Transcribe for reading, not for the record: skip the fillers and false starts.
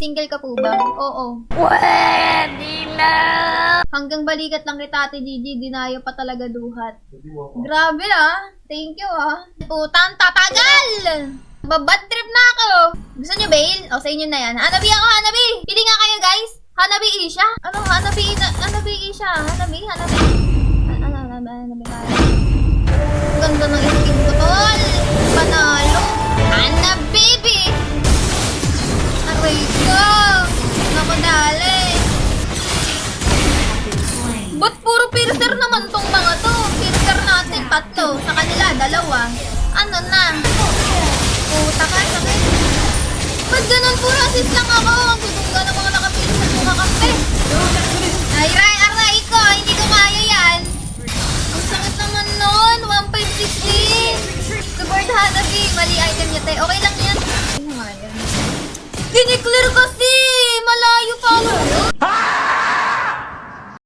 Single ka po ba? Oo. Pwede na! Hanggang balikat lang kita, Ate Gigi. Dinayo pa talaga duhat. Grabe ah. Thank you ah. Putang tatagal! Babad trip na ako. Gusto nyo bail? O, sa inyo na yan. Hanabi ako, Hanabi! Pili nga kayo, guys. Hanabi Isha? Ano? Hanabi Isha? Hanabi? Hanabi kaya. Ganda ng skin ko, tol. Panalo. Hanabi, baby! Aray ko! Naku, dali. Ba't puro piercer naman tong mga to? Piercer natin, 3. Sa kanila, 2. Ano na? Puta ka, sakit. Ba't ganun? Puro assist lang ako. Ang tutungga ng mga nakapiercer mo kakampi. Aray ko, hindi ko kaya yan. Ang sakit naman nun. 1560. Support Hanabi. Mali item niya, te. Okay lang yan. Ano nga yan? Kiniklear kasi!